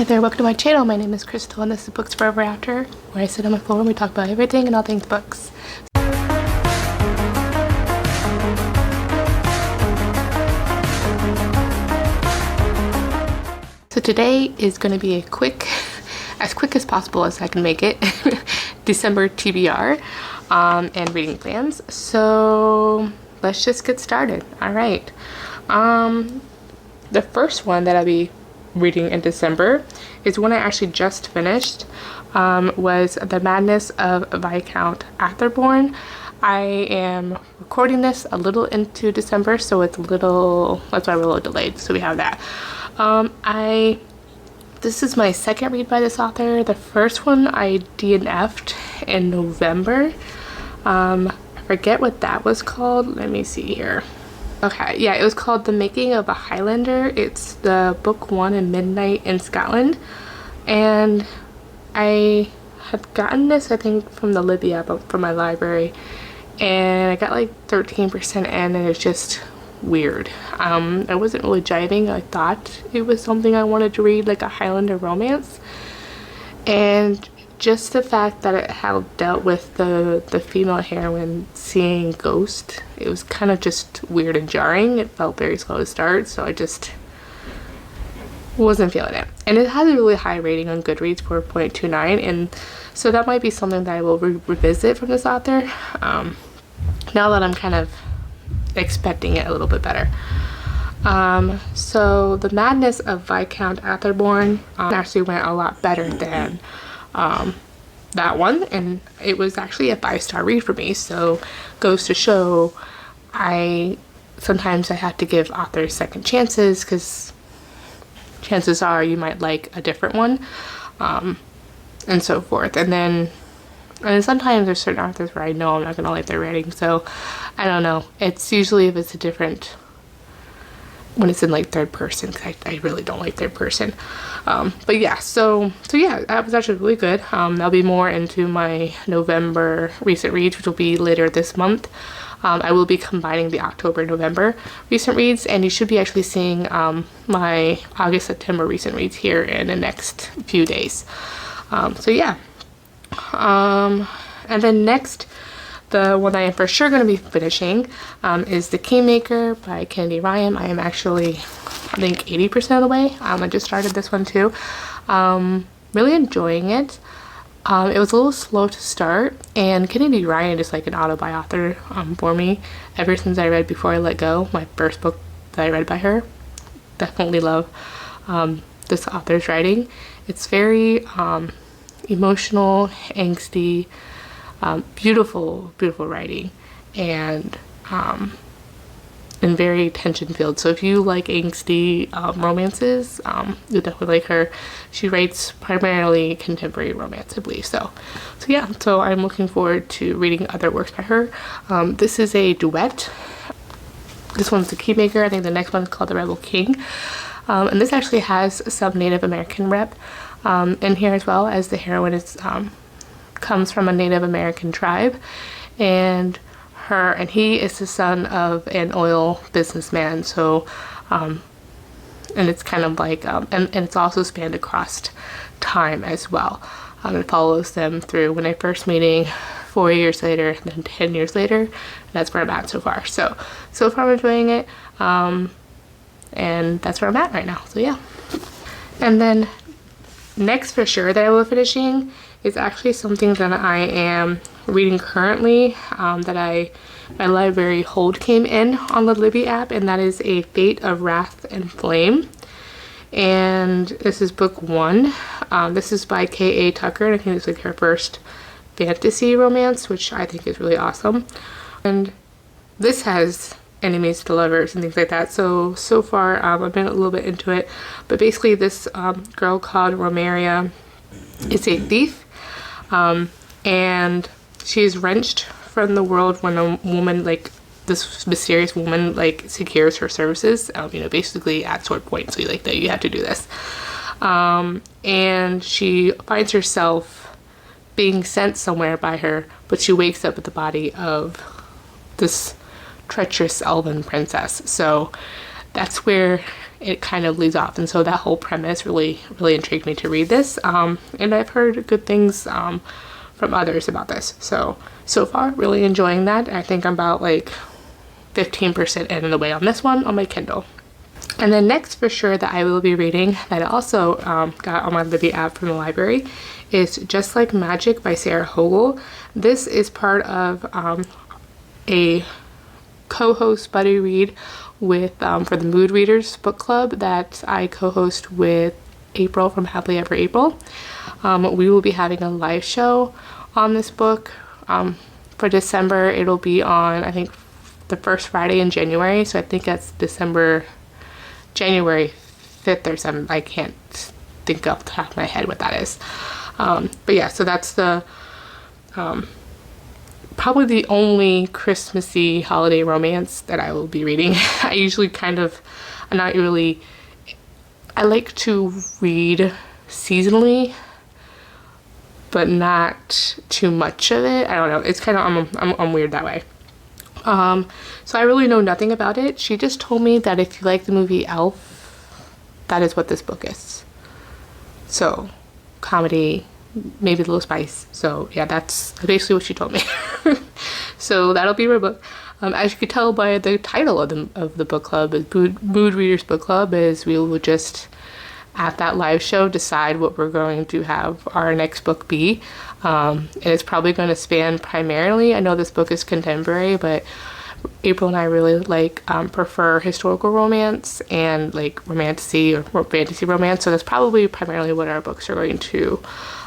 Hi there, welcome to my channel. My name is Crystal and this is Books Forever After, where I sit on my floor and we talk about everything and all things books. So today is going to be a as quick as possible as I can make it, December TBR and reading plans. So let's just get started. All right. The first one that I'll be reading in December is one I actually just finished, was The Madness of Viscount Atherborn. I am recording this a little into December, so it's a little, that's why we're a little delayed, so we have that. This is my second read by this author. The first one I DNF'd in November. I forget what that was called. Let me see here. Okay, yeah, it was called The Making of a Highlander. It's the book one in Midnight in Scotland. And I had gotten this, I think, from the Libby app from my library. And I got like 13% in and it's just weird. I wasn't really jiving. I thought it was something I wanted to read, like a Highlander romance. And just the fact that it had dealt with the female heroine seeing ghosts, it was kind of just weird and jarring. It felt very slow to start, so I just wasn't feeling it. And it has a really high rating on Goodreads, 4.29, and so that might be something that I will revisit from this author, now that I'm kind of expecting it a little bit better. So The Madness of Viscount Atherborn actually went a lot better than that one, and it was actually a 5-star read for me, so goes to show sometimes I have to give authors second chances, because chances are you might like a different one, and so forth. And sometimes there's certain authors where I know I'm not gonna like their writing, so I don't know. It's usually if it's a different, when it's in like third person, because I really don't like third person. But yeah, so yeah, that was actually really good. I'll be more into my November recent reads, which will be later this month. I will be combining the October and November recent reads, and you should be actually seeing my August, September recent reads here in the next few days. So yeah. And then next, the one I am for sure going to be finishing is The Keymaker by Kennedy Ryan. I am actually, I think, 80% of the way. I just started this one too. Really enjoying it. It was a little slow to start, and Kennedy Ryan is like an auto-buy author for me. Ever since I read Before I Let Go, my first book that I read by her. Definitely love this author's writing. It's very emotional, angsty, beautiful writing, and very tension-filled. So if you like angsty romances, you'll definitely like her. She writes primarily contemporary romance, I believe. So yeah, so I'm looking forward to reading other works by her. This is a duet. This one's The Keymaker. I think the next one's called The Rebel King. And this actually has some Native American rep in here, as well, as the heroine is comes from a Native American tribe, and he is the son of an oil businessman. So and it's kind of like and it's also spanned across time as well. It follows them through when they're first meeting, 4 years later, and then 10 years later. And that's where I'm at so far. So far I'm enjoying it, and that's where I'm at right now. So yeah. And then next for sure that I will be finishing is actually something that I am reading currently, that my library hold came in on the Libby app, and that is A Fate of Wrath and Flame. And this is book one. This is by K.A. Tucker, and I think it's like her first fantasy romance, which I think is really awesome. And this has enemies to lovers and things like that. So far I've been a little bit into it, but basically this girl called Romaria is a thief, and she's wrenched from the world when a woman, like this mysterious woman, like secures her services, basically at sword point, so like that you have to do this, and she finds herself being sent somewhere by her, but she wakes up with the body of this treacherous elven princess. So that's where it kind of leaves off. And so that whole premise really intrigued me to read this. And I've heard good things from others about this. So far, really enjoying that. I think I'm about like 15% in the way on this one on my Kindle. And then next for sure that I will be reading, that I also got on my Libby app from the library, is Just Like Magic by Sarah Hogel. This is part of a co-host buddy read with for the Mood Readers book club that I co-host with April from Happily Ever April. We will be having a live show on this book for December. It'll be on, I think, the first Friday in January, so I think that's January 5th or 7th. I can't think off the top of my head what that is. But yeah, so that's the probably the only Christmassy holiday romance that I will be reading. I usually I like to read seasonally, but not too much of it. I don't know. It's kind of, I'm weird that way. So I really know nothing about it. She just told me that if you like the movie Elf, that is what this book is. So, comedy, maybe a little spice. So yeah, that's basically what she told me. So that'll be my book. As you could tell by the title of the book club, is Mood Readers Book Club, is we will just at that live show decide what we're going to have our next book be. And it's probably going to span primarily, I know this book is contemporary, but April and I really prefer historical romance and like romantasy or fantasy romance. So that's probably primarily what our books are going to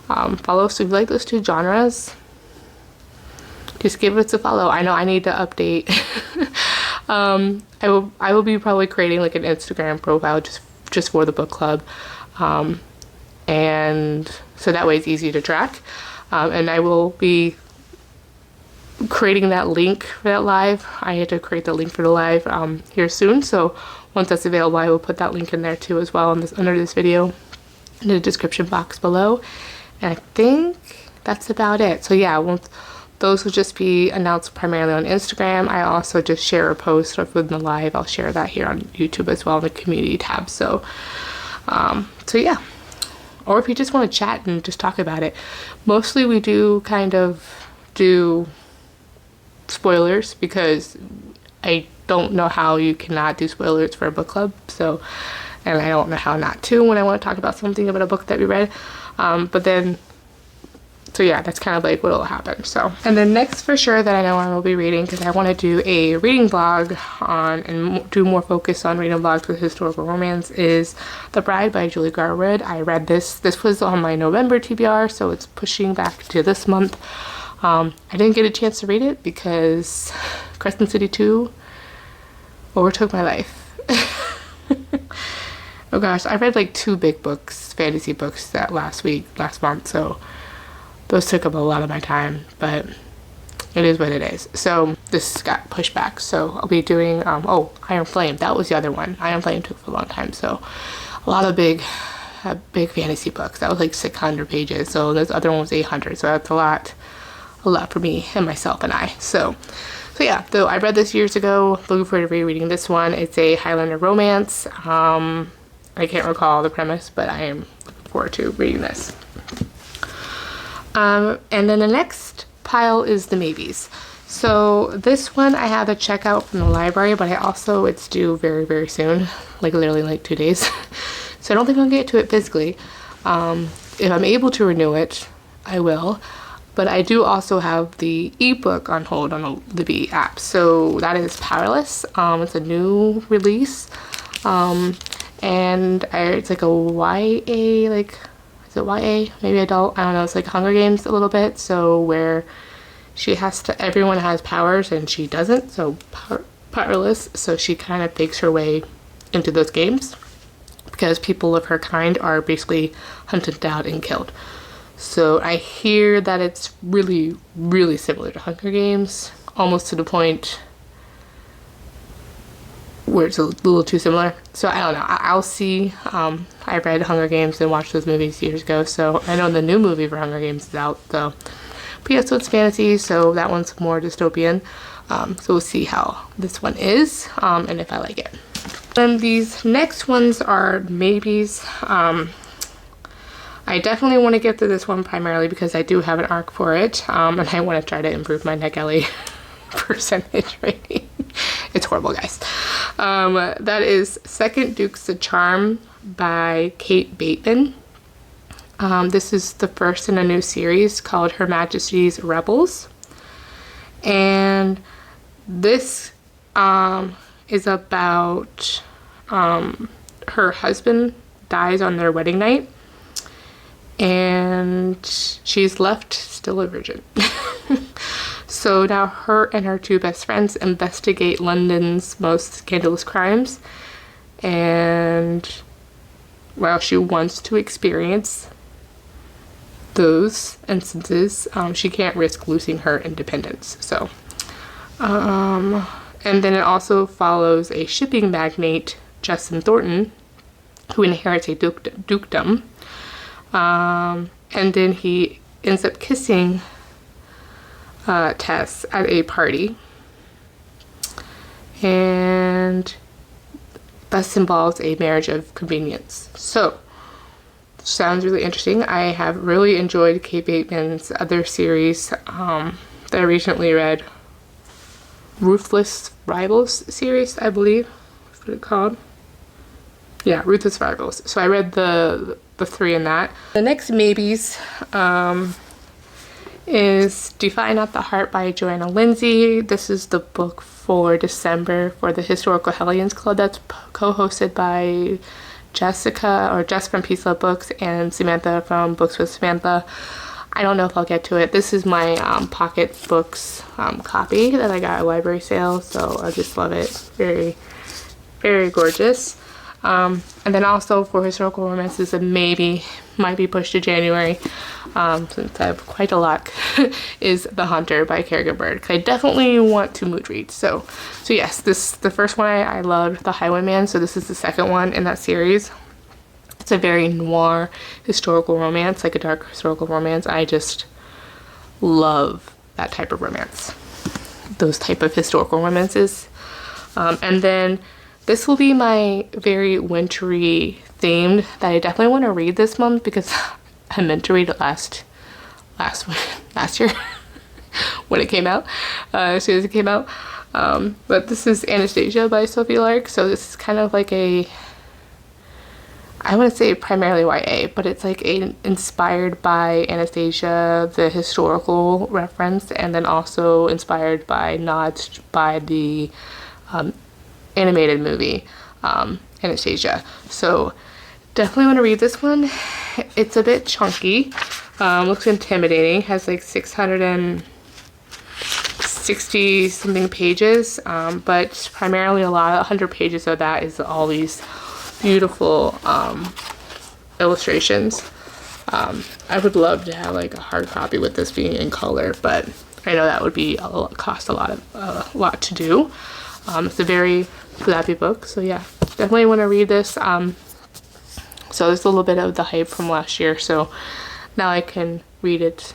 follow. So if you like those two genres, just give us a follow. I know I need to update. I will be probably creating like an Instagram profile just for the book club, and so that way it's easy to track. And I will be creating that link for that live. I had to create the link for the live here soon, so once that's available, I will put that link in there too as well under this video in the description box below. And I think that's about it. So yeah, those will just be announced primarily on Instagram. I also just share a post within the live. I'll share that here on YouTube as well in the community tab. So yeah. Or if you just want to chat and just talk about it. Mostly we do kind of do spoilers because I don't know how you cannot do spoilers for a book club. So, and I don't know how not to when I want to talk about something about a book that we read. So yeah, that's kind of like what will happen. So, and then next for sure that I know I will be reading, because I want to do a reading vlog and do more focus on reading vlogs with historical romance, is The Bride by Julie Garwood. I read this. This was on my November TBR, so it's pushing back to this month. I didn't get a chance to read it because Crescent City 2 overtook my life. Oh gosh, I read like 2 big books, fantasy books, that last month, so those took up a lot of my time, but it is what it is. So this got pushed back, so I'll be doing Iron Flame. That was the other one. Iron Flame took for a long time, so a lot of big fantasy books. That was like 600 pages, so this other one was 800, so that's a lot for me and myself and I. So yeah, though I read this years ago, looking forward to rereading this one. It's a Highlander romance. I can't recall the premise, but I am looking forward to reading this. And then the next pile is the maybes. So this one I have to check out from the library, but it's due very, very soon, like literally like 2 days. So I don't think I'll get to it physically. If I'm able to renew it, I will. But I do also have the ebook on hold on the Libby app. So that is Powerless. It's a new release. And it's like a YA, like, is it YA? Maybe adult? I don't know. It's like Hunger Games a little bit. So where everyone has powers and she doesn't. So powerless. So she kind of fakes her way into those games because people of her kind are basically hunted down and killed. So I hear that it's really, really similar to Hunger Games, almost to the point where it's a little too similar. So I don't know. I'll see. I read Hunger Games and watched those movies years ago, so I know the new movie for Hunger Games is out, though. But yeah, so it's fantasy, so that one's more dystopian. So we'll see how this one is, and if I like it. Then these next ones are maybes. I definitely want to get to this one primarily because I do have an arc for it, and I want to try to improve my neck LA percentage rating. It's horrible, guys. That is Second Dukes of Charm by Kate Bateman. This is the first in a new series called Her Majesty's Rebels. And this is about her husband dies on their wedding night, and she's left still a virgin. So now her and her two best friends investigate London's most scandalous crimes, and while she wants to experience those instances, she can't risk losing her independence. So and then it also follows a shipping magnate, Justin Thornton, who inherits a dukedom, and then he ends up kissing Tess at a party, and thus involves a marriage of convenience. So sounds really interesting. I have really enjoyed Kate Bateman's other series that I recently read. Ruthless Rivals series, I believe that's what it's called. Yeah, Ruthless Rivals. So I read the three in that. The next maybes is Defy Not the Heart by Joanna Lindsay. This is the book for December for the Historical Hellions Club that's co-hosted by Jessica from Peace Love Books and Samantha from Books with Samantha. I don't know if I'll get to it. This is my pocket books copy that I got at a library sale, so I just love it. Very, very gorgeous. And then also for historical romances, and maybe might be pushed to January, since I have quite a lot, is The Hunter by Kerrigan Bird. I definitely want to mood read. So yes, the first one I loved, The Highwayman. So this is the second one in that series. It's a very noir historical romance, like a dark historical romance. I just love that type of romance, those type of historical romances. And then this will be my very wintry themed that I definitely want to read this month because I meant to read it last year when it came out, as soon as it came out. But this is Anastasia by Sophie Lark. So this is kind of like I want to say primarily YA, but it's like inspired by Anastasia, the historical reference, and then also inspired by nods by the animated movie Anastasia. So definitely want to read this one. It's a bit chunky, looks intimidating, has like 660 something pages, but primarily 100 pages of that is all these beautiful illustrations. I would love to have like a hard copy with this being in color, but I know that would be cost a lot to do. It's a very flappy book, so yeah, definitely want to read this. So there's a little bit of the hype from last year, so now I can read it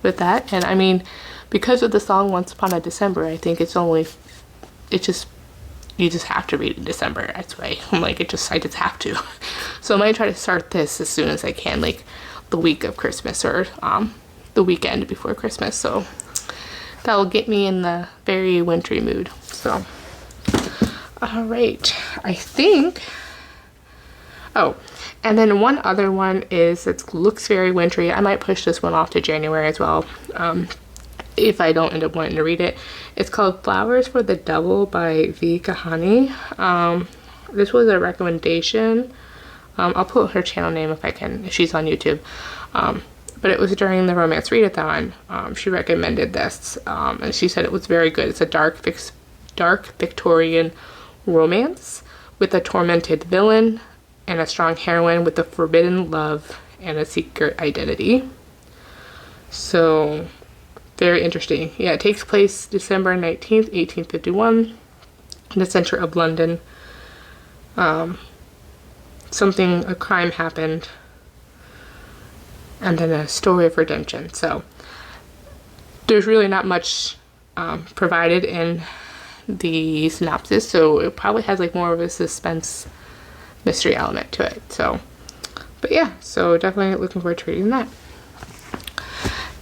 with that. And I mean, because of the song Once Upon a December, I think you just have to read in December. That's why I'm like, I just have to. So I might try to start this as soon as I can, like the week of Christmas or the weekend before Christmas. So that will get me in the very wintry mood. So, all right, I think. Oh, and then one other one is, it looks very wintry. I might push this one off to January as well, if I don't end up wanting to read it. It's called Flowers for the Devil by V. Kahani. This was a recommendation. I'll put her channel name if I can, if she's on YouTube. But it was during the Romance Readathon. She recommended this, and she said it was very good. It's a dark Victorian romance with a tormented villain and a strong heroine with a forbidden love and a secret identity. So very interesting. Yeah, it takes place December 19th, 1851 in the center of London. A crime happened, and then a story of redemption. So there's really not much provided in the synopsis, so it probably has like more of a suspense mystery element to it. So, but yeah, so definitely looking forward to reading that.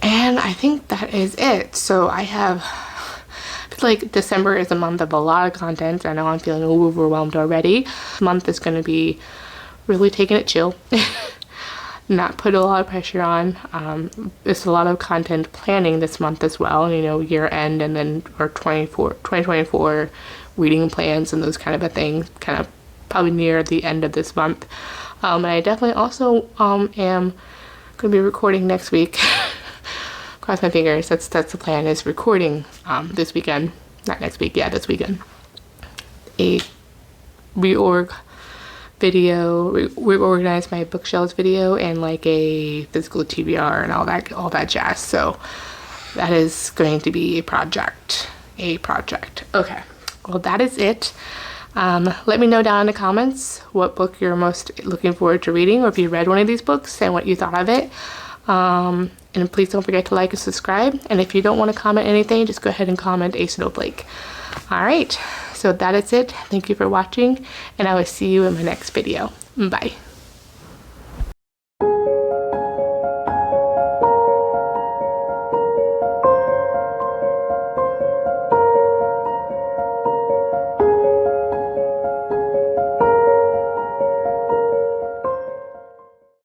And I think that is it. So I feel like December is a month of a lot of content. I know I'm feeling overwhelmed already. This month is going to be really taking it chill. Not put a lot of pressure on. There's a lot of content planning this month as well, you know, year end, and then our 2024 reading plans and those kind of a thing, kind of probably near the end of this month. And I definitely also am going to be recording next week. Cross my fingers. That's the plan, is recording this weekend, not next week, yeah, this weekend, a reorg video, reorganize my bookshelves video, and like a physical TBR and all that jazz. So that is going to be a project. Okay, well, that is it. Let me know down in the comments what book you're most looking forward to reading, or if you read one of these books and what you thought of it. And please don't forget to like and subscribe. And if you don't want to comment anything, just go ahead and comment a snowflake. All right, so that is it. Thank you for watching, and I will see you in my next video. Bye.